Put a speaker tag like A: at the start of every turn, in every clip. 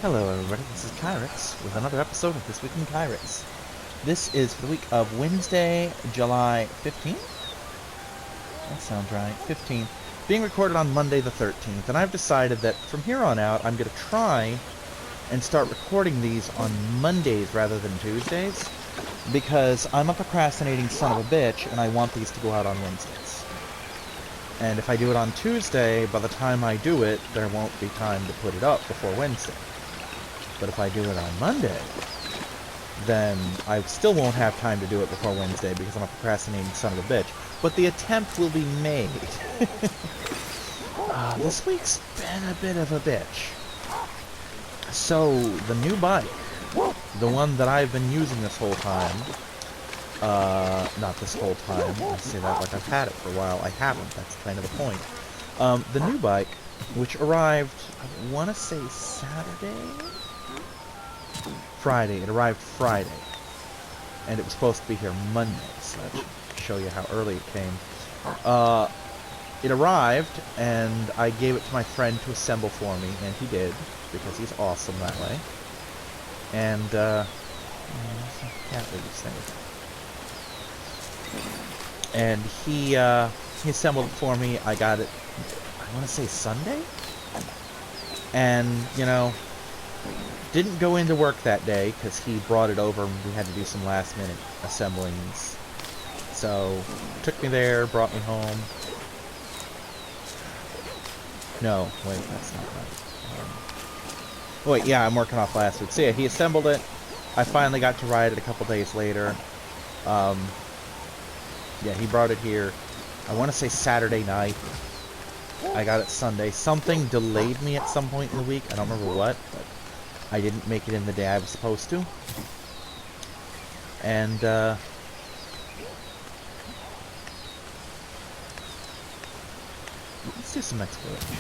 A: Hello everybody, this is Kyrix with another episode of This Week in Kyrix. This is for the week of Wednesday, July 15th? That sounds right, 15th. Being recorded on Monday the 13th, and I've decided that from here on out I'm going to try and start recording these on Mondays rather than Tuesdays, because I'm a procrastinating son of a bitch and I want these to go out on Wednesdays. And if I do it on Tuesday, by the time I do it, there won't be time to put it up before Wednesday. But if I do it on Monday, then I still won't have time to do it before Wednesday because I'm a procrastinating son of a bitch. But the attempt will be made. This week's been a bit of a bitch. So, the new bike, the one that I've been using this whole time, not this whole time, I say that like I've had it for a while, I haven't, that's kind of the point. The new bike, which arrived, I want to say Friday, it arrived Friday, and it was supposed to be here Monday, so that should show you how early it came. It arrived, and I gave it to my friend to assemble for me, and he did, because he's awesome that way. And, can't leave these things. And he assembled it for me. I got it, I want to say Sunday? And, you know, didn't go into work that day because he brought it over and we had to do some last minute assemblings. So, took me there, brought me home. No, wait, that's not right. Wait, yeah, I'm working off last week. So yeah, he assembled it. I finally got to ride it a couple days later. Yeah, he brought it here, I want to say Saturday night. I got it Sunday. Something delayed me at some point in the week. I don't remember what, but I didn't make it in the day I was supposed to. And, let's do some exploration.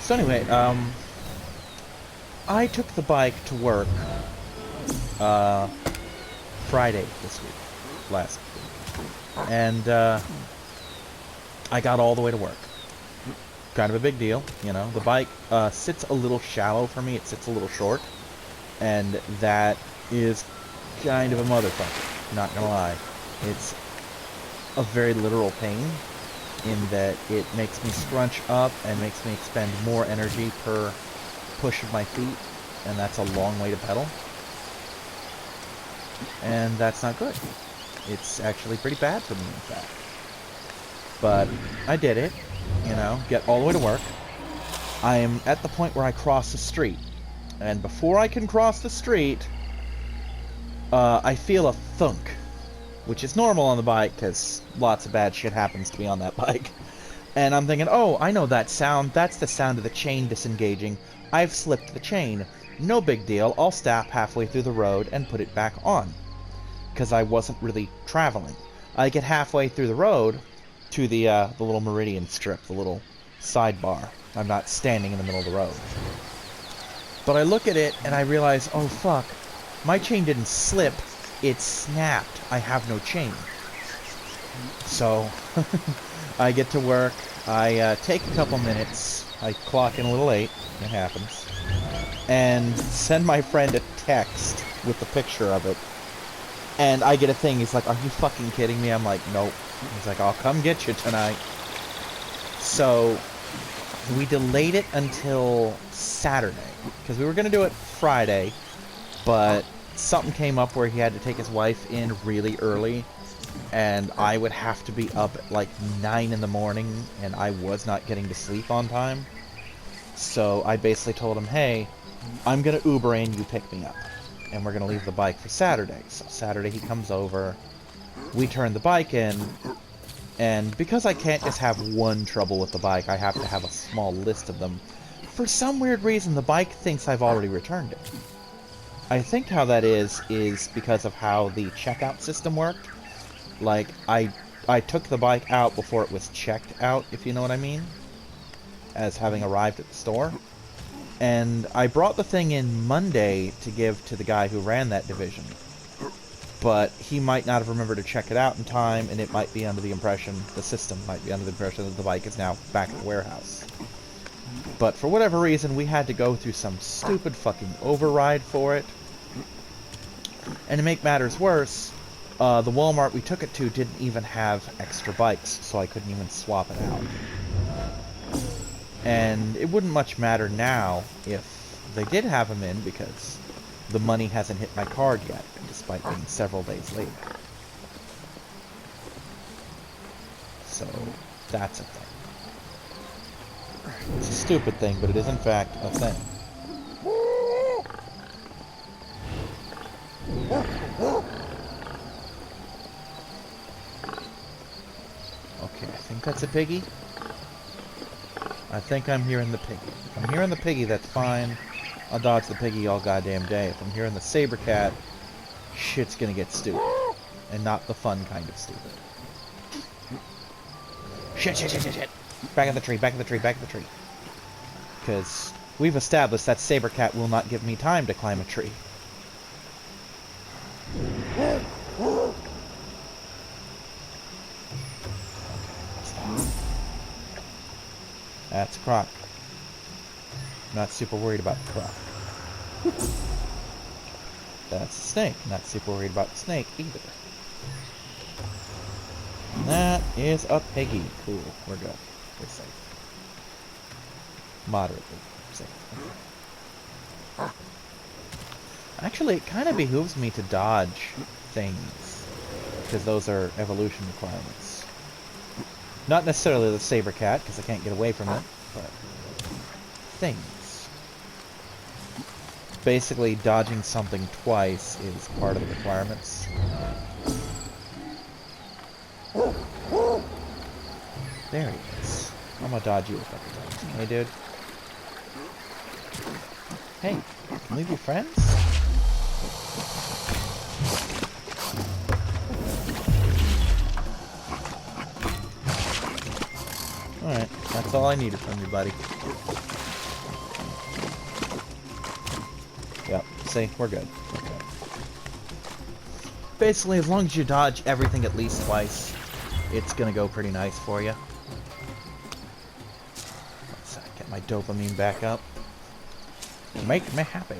A: So anyway, I took the bike to work, Friday this week, last week. And, I got all the way to work. Kind of a big deal, you know. The bike sits a little shallow for me. It sits a little short. And that is kind of a motherfucker, not gonna lie. It's a very literal pain in that it makes me scrunch up and makes me expend more energy per push of my feet. And that's a long way to pedal. And that's not good. It's actually pretty bad for me, in fact. But I did it, you know, get all the way to work. I am at the point where I cross the street. And before I can cross the street, I feel a thunk. Which is normal on the bike, because lots of bad shit happens to me on that bike. And I'm thinking, oh, I know that sound. That's the sound of the chain disengaging. I've slipped the chain. No big deal. I'll stop halfway through the road and put it back on. Because I wasn't really traveling. I get halfway through the road to the little meridian strip, the little sidebar. I'm not standing in the middle of the road. But I look at it and I realize, oh fuck, my chain didn't slip, it snapped. I have no chain. So, I get to work, I take a couple minutes, I clock in a little late, it happens, and send my friend a text with the picture of it. And I get a thing, he's like, are you fucking kidding me? I'm like, nope. He's like, I'll come get you tonight. So, we delayed it until Saturday. Because we were going to do it Friday, but something came up where he had to take his wife in really early. And I would have to be up at like 9 in the morning, and I was not getting to sleep on time. So, I basically told him, hey, I'm going to Uber in, you pick me up. And we're going to leave the bike for Saturday. So Saturday he comes over, we turn the bike in, and because I can't just have one trouble with the bike, I have to have a small list of them. For some weird reason, the bike thinks I've already returned it. I think how that is because of how the checkout system worked. Like, I took the bike out before it was checked out, if you know what I mean, as having arrived at the store. And I brought the thing in Monday to give to the guy who ran that division. But he might not have remembered to check it out in time, and it might be under the impression, the system might be under the impression that the bike is now back at the warehouse. But for whatever reason, we had to go through some stupid fucking override for it. And to make matters worse, the Walmart we took it to didn't even have extra bikes, so I couldn't even swap it out. And it wouldn't much matter now if they did have them in, because the money hasn't hit my card yet, despite being several days later. So, that's a thing. It's a stupid thing, but it is in fact a thing. Okay, I think that's a piggy. I think I'm hearing the piggy. If I'm hearing the piggy, that's fine. I'll dodge the piggy all goddamn day. If I'm hearing the saber cat, shit's gonna get stupid. And not the fun kind of stupid. Shit, shit, shit, shit, shit. Back in the tree, back in the tree, back in the tree. Because we've established that saber cat will not give me time to climb a tree. Okay, that's Croc. Not super worried about Croc. That's a snake. Not super worried about the snake either. And that is a piggy. Cool. We're good. We're safe. Moderately safe. Actually, it kind of behooves me to dodge things, because those are evolution requirements. Not necessarily the saber cat, because I can't get away from it, but things. Basically, dodging something twice is part of the requirements. There he is. I'm gonna dodge you a couple times. Hey, dude. Hey, can we be friends? Alright, that's all I needed from you, buddy. Yep, see, we're good. We're good. Basically, as long as you dodge everything at least twice, it's gonna go pretty nice for you. Let's get my dopamine back up. Make me happy.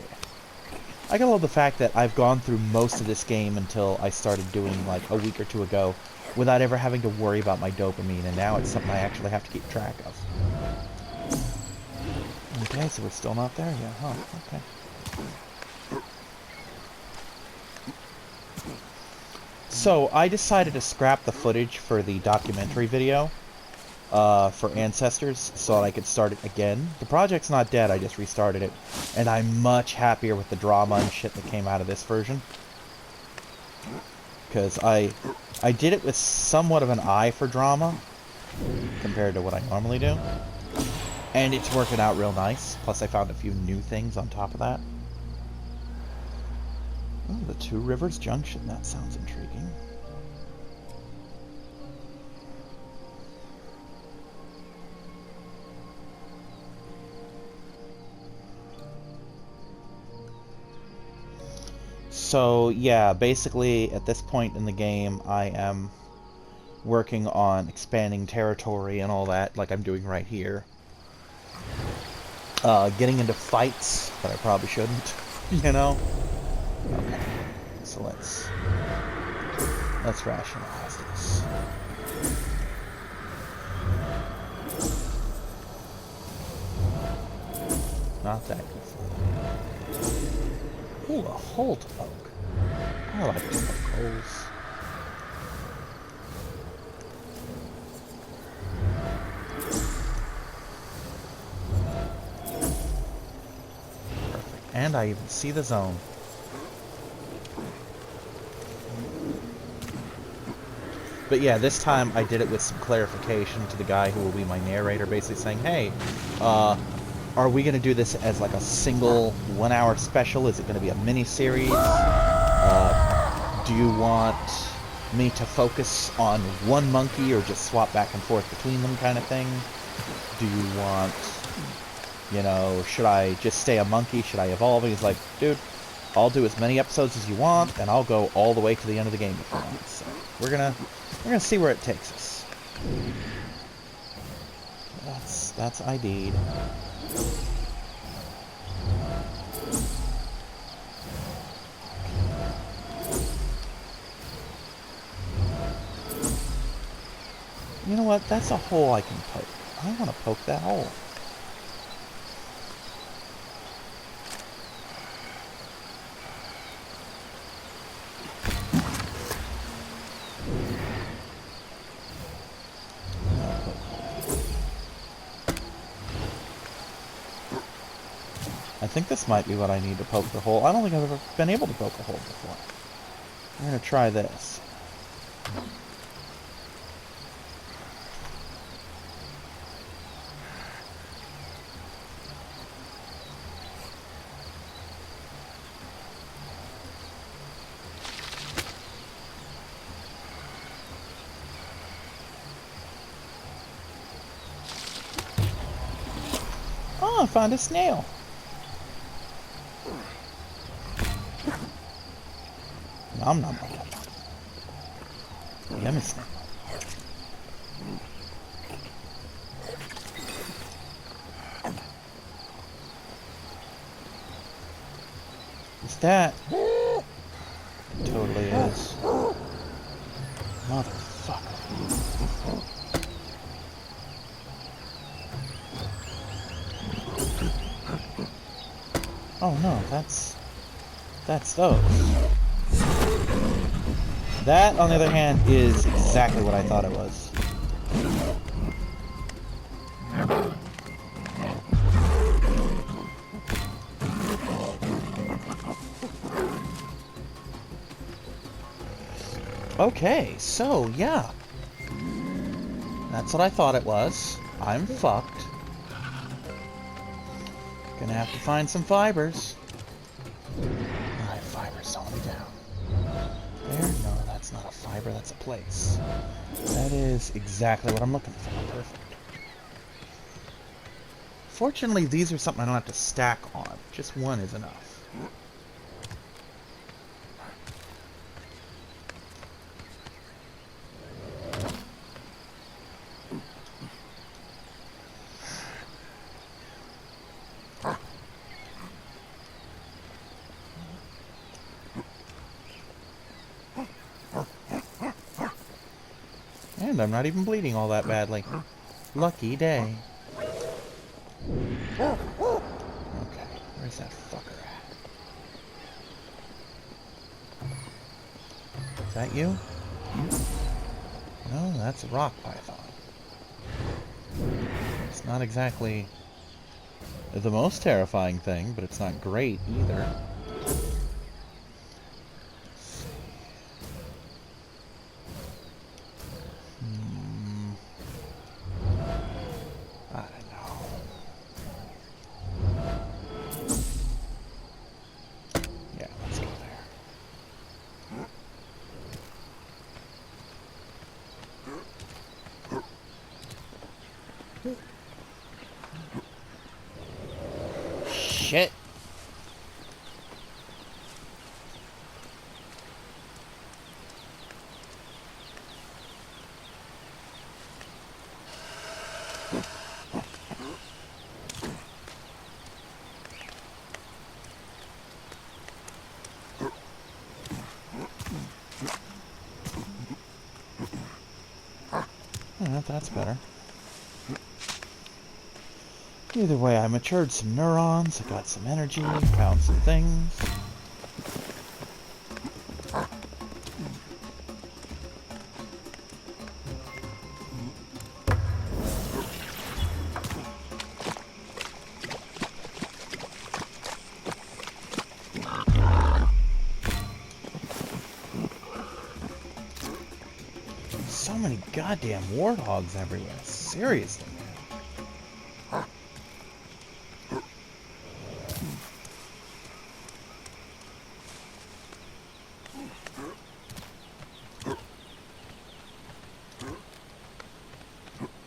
A: I gotta love the fact that I've gone through most of this game until I started doing like a week or two ago without ever having to worry about my dopamine, and now it's something I actually have to keep track of. Okay, so we're still not there yet, huh? Okay. So, I decided to scrap the footage for the documentary video for Ancestors so that I could start it again. The project's not dead, I just restarted it. And I'm much happier with the drama and shit that came out of this version. Because I did it with somewhat of an eye for drama compared to what I normally do. And it's working out real nice. Plus I found a few new things on top of that. Oh, the Two Rivers Junction. That sounds intriguing. So, yeah, basically, at this point in the game, I am working on expanding territory and all that, like I'm doing right here. Getting into fights, but I probably shouldn't, you know? Okay, so let's rationalize this. Not that good. Ooh, a Holt Oak. I like those holes. Perfect. And I even see the zone. But yeah, this time I did it with some clarification to the guy who will be my narrator, basically saying, hey, are we going to do this as like a single 1 hour special? Is it going to be a mini-series? Do you want me to focus on one monkey or just swap back and forth between them kind of thing? Do you want, you know, should I just stay a monkey? Should I evolve? And he's like, dude, I'll do as many episodes as you want, and I'll go all the way to the end of the game if you want. So we're gonna see where it takes us. That's ID'd. You know what? That's a hole I can poke. I want to poke that hole. I think this might be what I need to poke the hole. I don't think I've ever been able to poke a hole before. I'm going to try this. Oh, I found a snail. Nom nom nom nom. Yummy snail. Is that? Totally is. Motherfucker. Oh no, that's those. That, on the other hand, is exactly what I thought it was. Okay, so, yeah. That's what I thought it was. I'm fucked. Gonna have to find some fibers. Alright, fibers, don't let me down. There? No, that's not a fiber, that's a place. That is exactly what I'm looking for. Perfect. Fortunately, these are something I don't have to stack on. Just one is enough. And I'm not even bleeding all that badly. Lucky day. Okay, where's that fucker at? Is that you? No, that's a rock python. It's not exactly the most terrifying thing, but it's not great either. Shit. Yeah, that's better. Either way, I matured some neurons, I got some energy, found some things. So many goddamn warthogs everywhere. Seriously.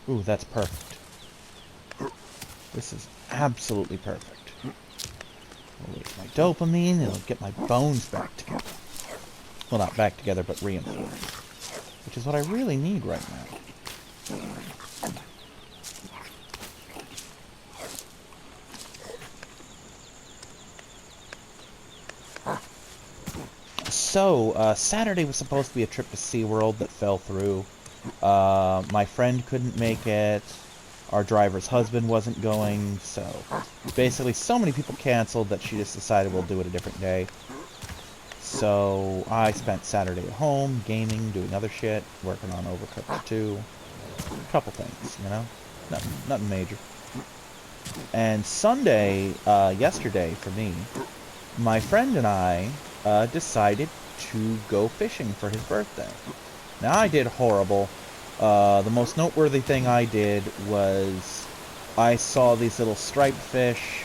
A: Ooh, that's perfect. This is absolutely perfect. It'll get my dopamine, it'll get my bones back together. Well, not back together, but reinforced. Which is what I really need right now. So, Saturday was supposed to be a trip to SeaWorld that fell through. My friend couldn't make it. Our driver's husband wasn't going, so basically so many people canceled that she just decided we'll do it a different day. So I spent Saturday at home, gaming, doing other shit, working on Overcooked 2. A couple things, you know? Nothing major. And Sunday, yesterday for me, my friend and I decided to go fishing for his birthday. Now, I did horrible. The most noteworthy thing I did was I saw these little striped fish,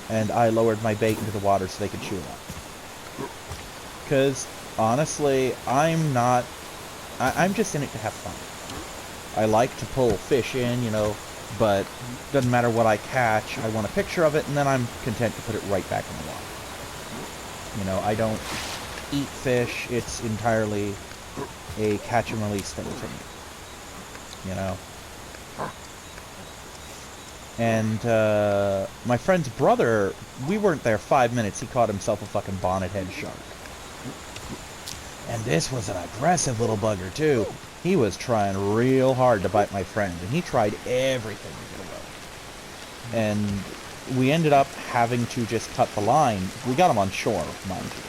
A: and I lowered my bait into the water so they could chew it up. Because, honestly, I'm just in it to have fun. I like to pull fish in, you know, but doesn't matter what I catch, I want a picture of it, and then I'm content to put it right back in the water. You know, I don't eat fish, it's entirely a catch and release thing for me. You know? And, my friend's brother, we weren't there 5 minutes, he caught himself a fucking bonnethead shark. And this was an aggressive little bugger, too. He was trying real hard to bite my friend, and he tried everything to get away. And we ended up having to just cut the line. We got him on shore, mind you.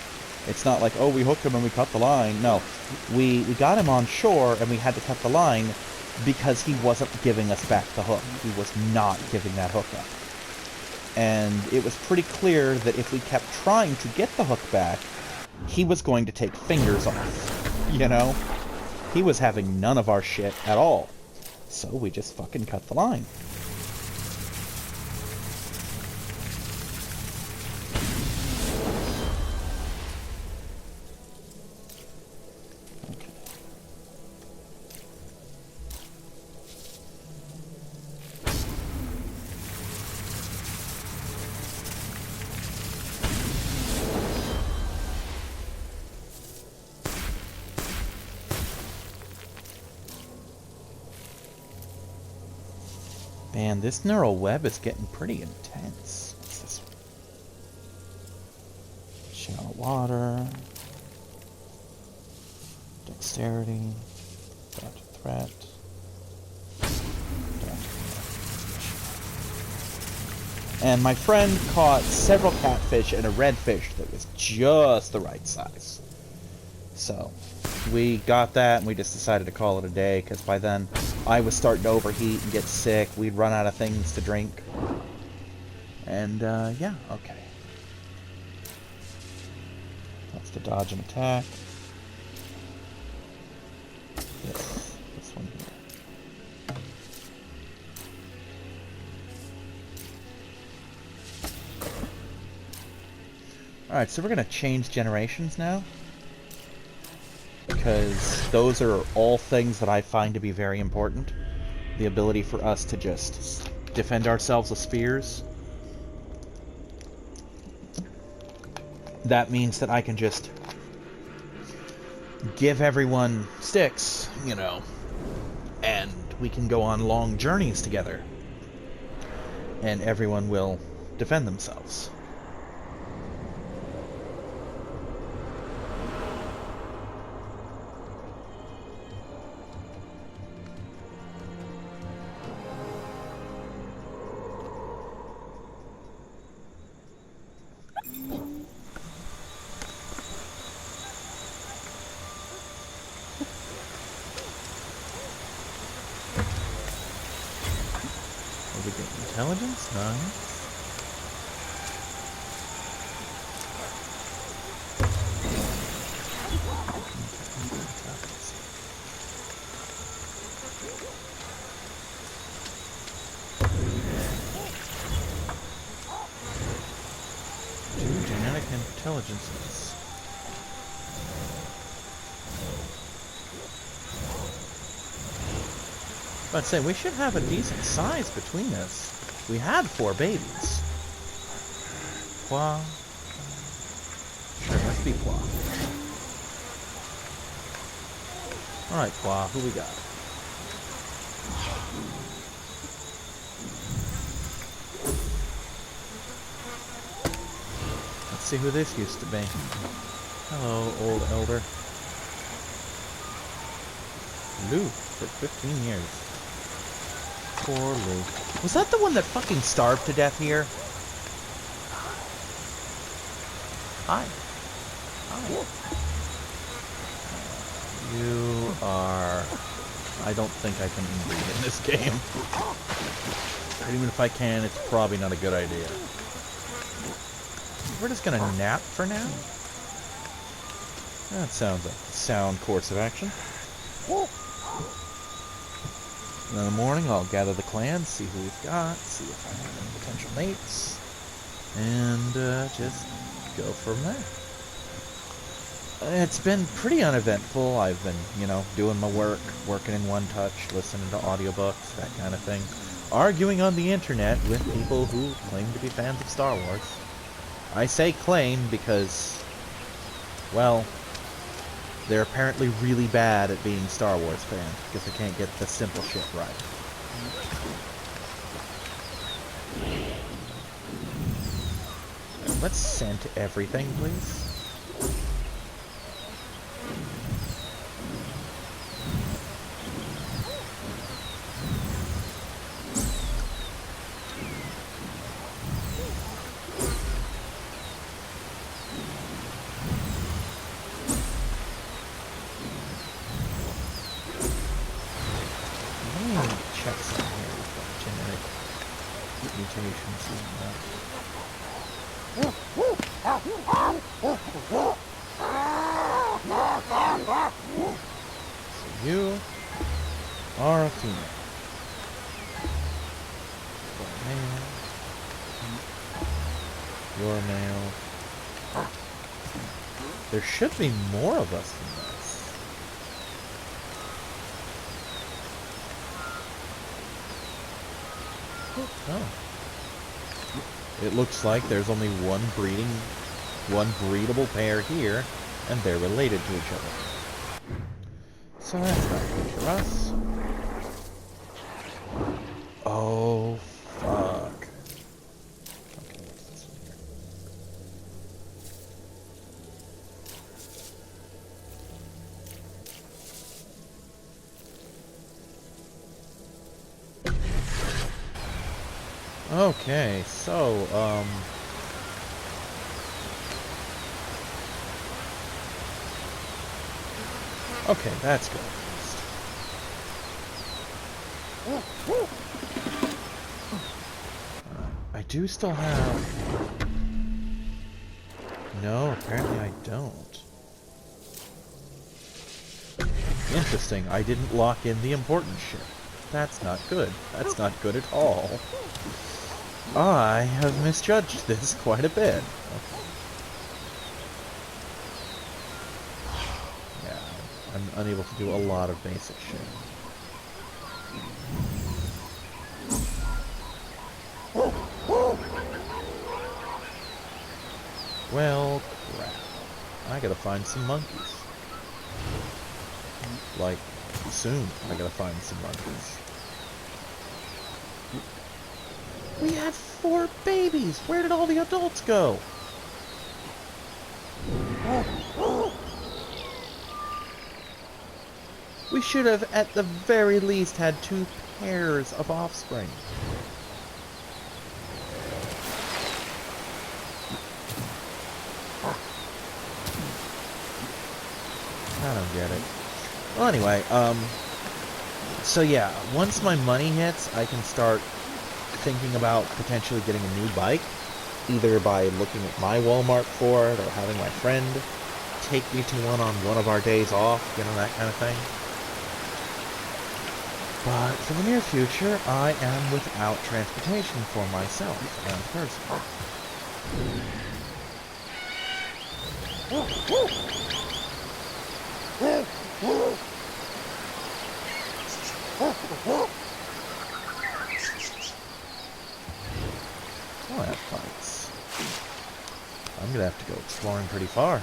A: It's not like, oh, we hooked him and we cut the line. No, we got him on shore and we had to cut the line because he wasn't giving us back the hook. He was not giving that hook up. And it was pretty clear that if we kept trying to get the hook back, he was going to take fingers off, you know? He was having none of our shit at all. So we just fucking cut the line. Man, this neural web is getting pretty intense. What's this one? Shallow water. Dexterity. Dodge threat. And my friend caught several catfish and a redfish that was just the right size. So, we got that and we just decided to call it a day, because by then I was starting to overheat and get sick. We'd run out of things to drink. And, yeah, okay. That's the dodge and attack. This one here. Alright, so we're going to change generations now. Because those are all things that I find to be very important. The ability for us to just defend ourselves with spears. That means that I can just give everyone sticks, you know, and we can go on long journeys together. And everyone will defend themselves. We get intelligence, nice. Two genetic intelligences. I'd say we should have a decent size between us. We had 4 babies. Qua. Sure, let's be Qua. Alright, Qua, who we got? Let's see who this used to be. Hello, old elder. Lou, for 15 years. Poor Lou. Was that the one that fucking starved to death here? Hi. Hi. You are... I don't think I can breathe in this game. But even if I can, it's probably not a good idea. We're just gonna nap for now? That sounds like a sound course of action. And in the morning, I'll gather the clan, see who we've got, see if I have any potential mates, and just go from there. It's been pretty uneventful. I've been, you know, doing my work, working in One Touch, listening to audiobooks, that kind of thing. Arguing on the internet with people who claim to be fans of Star Wars. I say claim because, well, they're apparently really bad at being Star Wars fans because they can't get the simple shit right. Let's scent everything, please. Check some here. We've got genetic mutations and that. So you are a female. You're a male. You're a male. There should be more of us than this. Oh. It looks like there's only one breedable pair here, and they're related to each other. So that's not good for us. Oh, fuck. Okay, what's this one here? Okay, so, okay, that's good. I do still have... No, apparently I don't. Interesting, I didn't lock in the important shit. That's not good. That's not good at all. I have misjudged this quite a bit. Okay. Yeah, I'm unable to do a lot of basic shit. Well, crap. I gotta find some monkeys. Like, soon I gotta find some monkeys. We had 4 babies! Where did all the adults go? We should have, at the very least, had 2 pairs of offspring. I don't get it. Well, anyway, so yeah, once my money hits, I can start thinking about potentially getting a new bike, either by looking at my Walmart for it or having my friend take me to one on one of our days off, you know, that kind of thing. But for the near future, I am without transportation for myself as a person. I'll have fights. I'm gonna have to go exploring pretty far.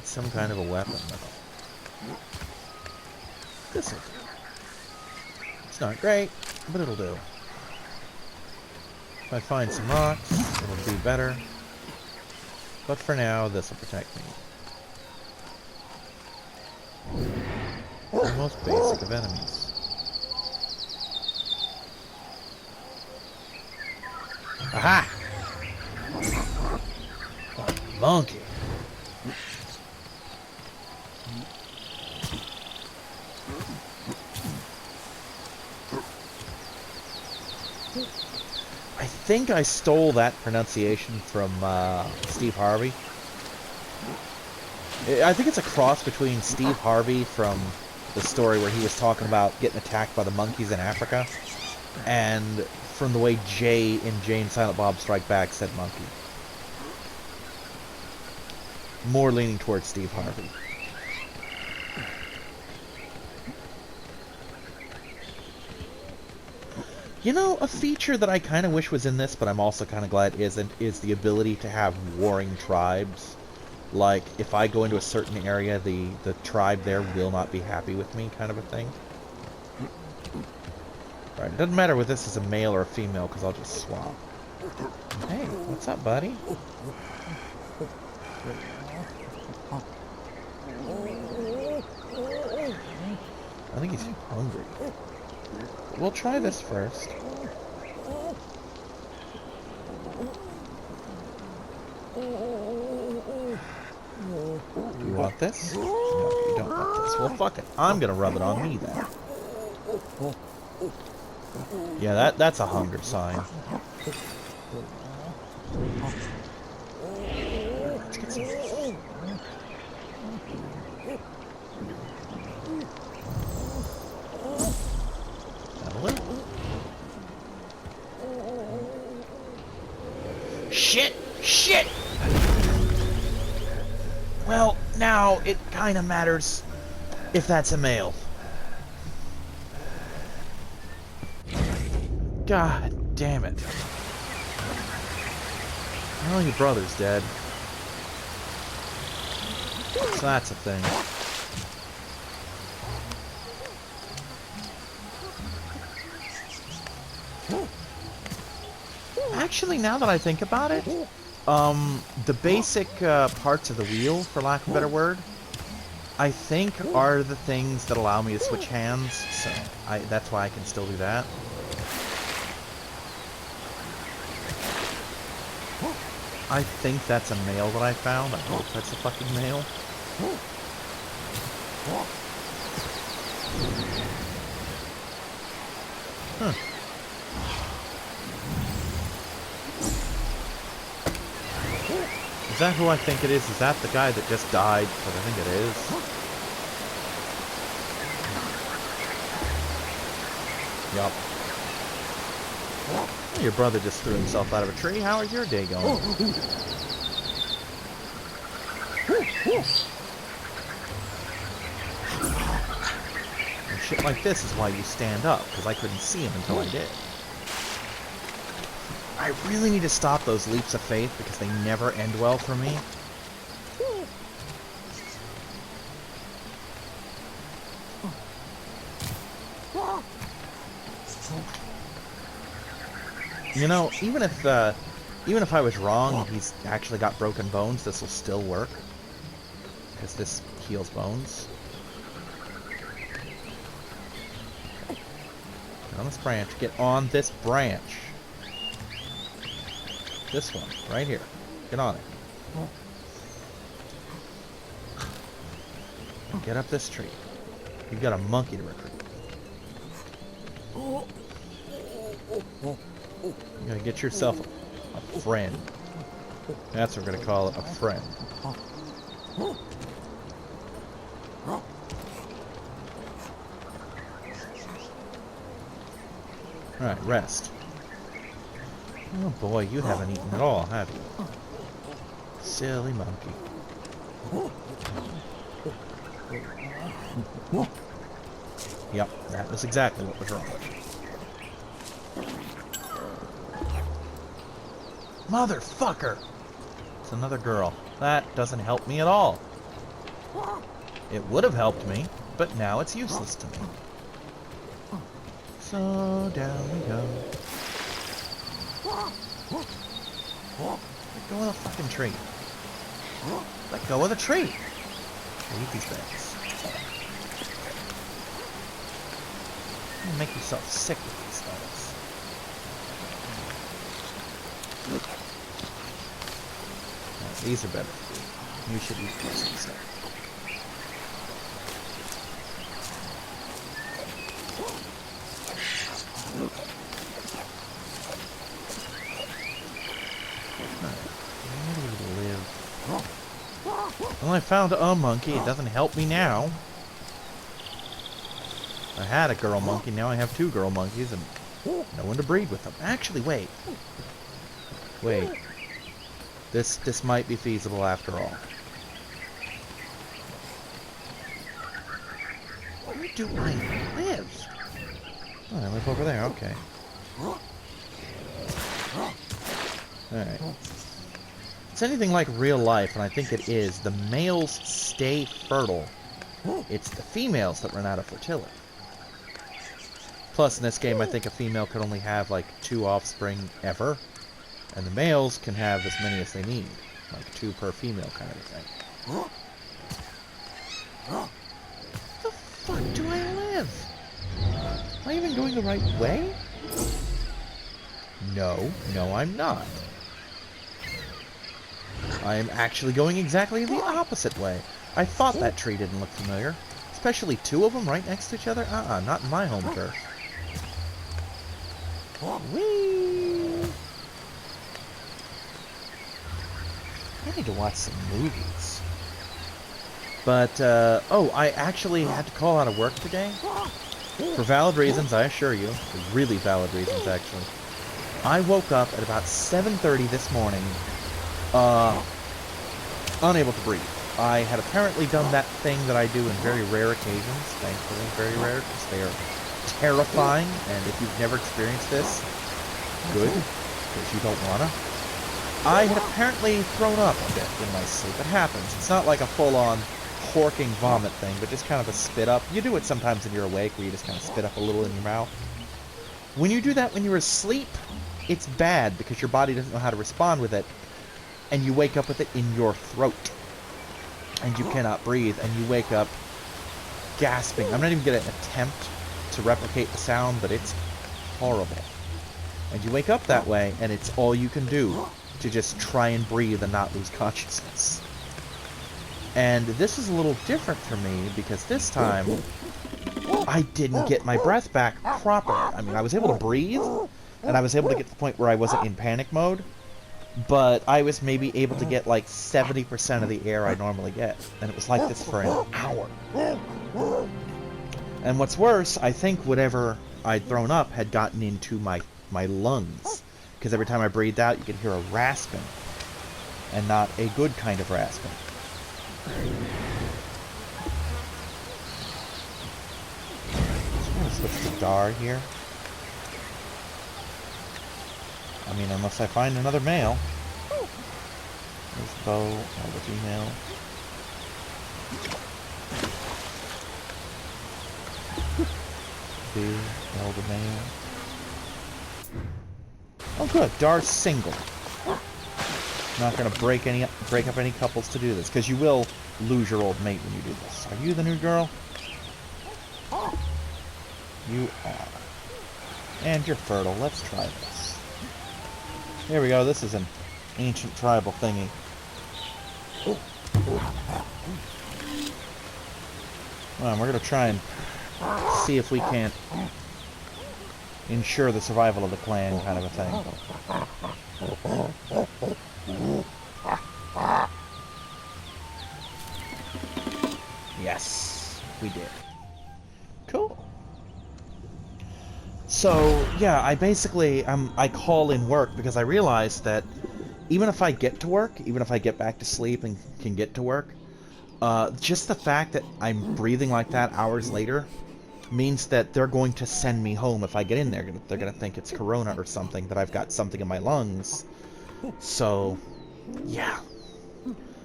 A: some kind of a weapon, though. This'll do. It's not great, but it'll do. If I find some rocks, it'll do better. But for now, this'll protect me. The most basic of enemies. Aha! A monkey. I think I stole that pronunciation from Steve Harvey. I think it's a cross between Steve Harvey from the story where he was talking about getting attacked by the monkeys in Africa, and from the way Jay in Jay and Silent Bob Strike Back said monkey. More leaning towards Steve Harvey. You know, a feature that I kind of wish was in this, but I'm also kind of glad isn't, is the ability to have warring tribes. Like, if I go into a certain area, the tribe there will not be happy with me, kind of a thing. Right, it doesn't matter whether this is a male or a female, because I'll just swap. Hey, what's up, buddy? I think he's hungry. We'll try this first. Do you want this? No, you don't want this. Well, fuck it. I'm gonna rub it on me then. Yeah, that's a hunger sign. Let's get some. Shit! Shit! Well, now it kind of matters if that's a male. God damn it. Well, your brother's dead. So that's a thing. Actually, now that I think about it, the basic parts of the wheel, for lack of a better word, I think are the things that allow me to switch hands, so that's why I can still do that. I think that's a male that I found. I hope that's a fucking male. Huh. Is that who I think it is? Is that the guy that just died? Because I think it is. Yup. Your brother just threw himself out of a tree. How is your day going? And shit like this is why you stand up, because I couldn't see him until I did. I really need to stop those leaps of faith because they never end well for me. You know, even if I was wrong, he's actually got broken bones, this will still work. Because this heals bones. Get on this branch. Get on this branch. This one, right here. Get on it. Get up this tree. You've got a monkey to recruit. You gotta get yourself a friend. That's what we're gonna call it, a friend. Alright, rest. Oh boy, you haven't eaten at all, have you? Silly monkey. Yep, that was exactly what was wrong with you. Motherfucker! It's another girl. That doesn't help me at all. It would have helped me, but now it's useless to me. So down we go. Let go of the fucking tree. Let go of the tree. Leave these beds. You make yourself sick with these things. Right, these are better for you. You should eat these instead. Well, I found a monkey. It doesn't help me now. I had a girl monkey. Now I have 2 girl monkeys and no one to breed with them. Actually, wait. Wait. This might be feasible after all. Where do I live? Oh, I live over there. Okay. Alright. It's anything like real life, and I think it is. The males stay fertile. It's the females that run out of fertility. Plus, in this game, I think a female could only have, like, 2 offspring ever. And the males can have as many as they need. Like, 2 per female kind of a thing. Where the fuck do I live? Am I even going the right way? No. No, I'm not. I am actually going exactly the opposite way. I thought that tree didn't look familiar. Especially 2 of them right next to each other? Not in my home turf. Whee! I need to watch some movies. But, oh, I actually had to call out of work today. For valid reasons, I assure you. Really valid reasons, actually. I woke up at about 7:30 this morning, unable to breathe. I had apparently done that thing that I do in very rare occasions, thankfully very rare, because they are terrifying, and if you've never experienced this, good, because you don't wanna. I had apparently thrown up a bit in my sleep. It happens. It's not like a full-on horking vomit thing, but just kind of a spit up. You do it sometimes when you're awake, where you just kind of spit up a little in your mouth. When you do that when you're asleep, it's bad, because your body doesn't know how to respond with it, and you wake up with it in your throat. And you cannot breathe, and you wake up gasping. I'm not even going to attempt to replicate the sound, but it's horrible. And you wake up that way, and it's all you can do to just try and breathe and not lose consciousness. And this is a little different for me, because this time, I didn't get my breath back proper. I mean, I was able to breathe, and I was able to get to the point where I wasn't in panic mode, but I was maybe able to get like 70% of the air I normally get. And it was like this for an hour. And what's worse, I think whatever I'd thrown up had gotten into my lungs. Because every time I breathed out, you could hear a rasping. And not a good kind of rasping. So I'm going to switch to Dar here. I mean, unless I find another male. There's Bo, all the female. B, all the male. Oh good, Dar's single. Not gonna break up any couples to do this, because you will lose your old mate when you do this. Are you the new girl? You are. And you're fertile. Let's try this. Here we go. This is an ancient tribal thingy. Well, we're going to try and see if we can't ensure the survival of the clan, kind of a thing. Yes, we did. Cool. So, yeah, I basically, I call in work because I realize that even if I get to work, even if I get back to sleep and can get to work, just the fact that I'm breathing like that hours later means that they're going to send me home if I get in there. They're going to think it's corona or something, that I've got something in my lungs. So, yeah.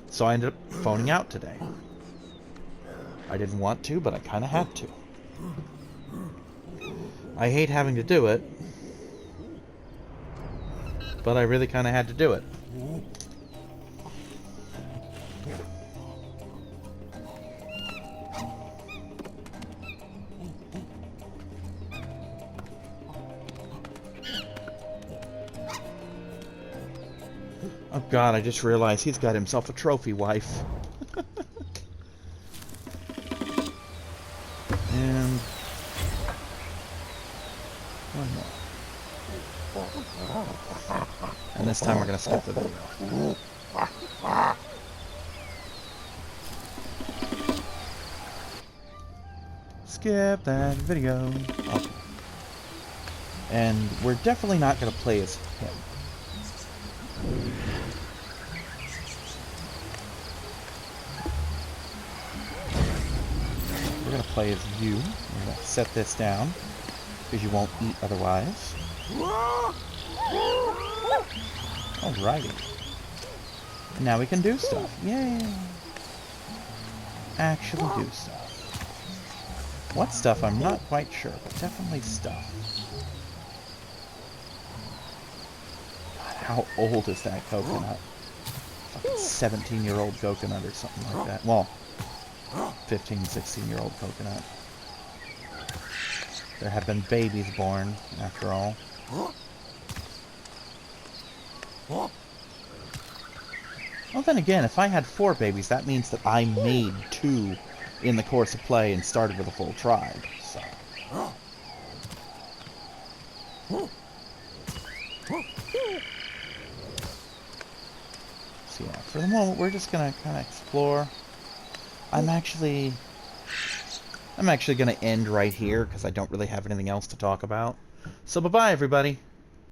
A: So I ended up phoning out today. I didn't want to, but I kind of had to. I hate having to do it, but I really kind of had to do it. Oh god, I just realized he's got himself a trophy wife. And one more. And this time we're going to skip the video. Skip that video. Okay. And we're definitely not going to play as him. We're going to play as you. We're going to set this down, because you won't eat otherwise. Alrighty. And now we can do stuff. Yay! Actually do stuff. What stuff? I'm not quite sure, but definitely stuff. God, how old is that coconut? Fucking 17-year-old coconut or something like that. Well, 15, 16-year-old coconut. There have been babies born, after all. Well, then again, if I had 4 babies, that means that I made 2 in the course of play and started with a full tribe, so. So yeah, for the moment, we're just gonna kind of explore. I'm actually gonna end right here, because I don't really have anything else to talk about. So bye-bye, everybody.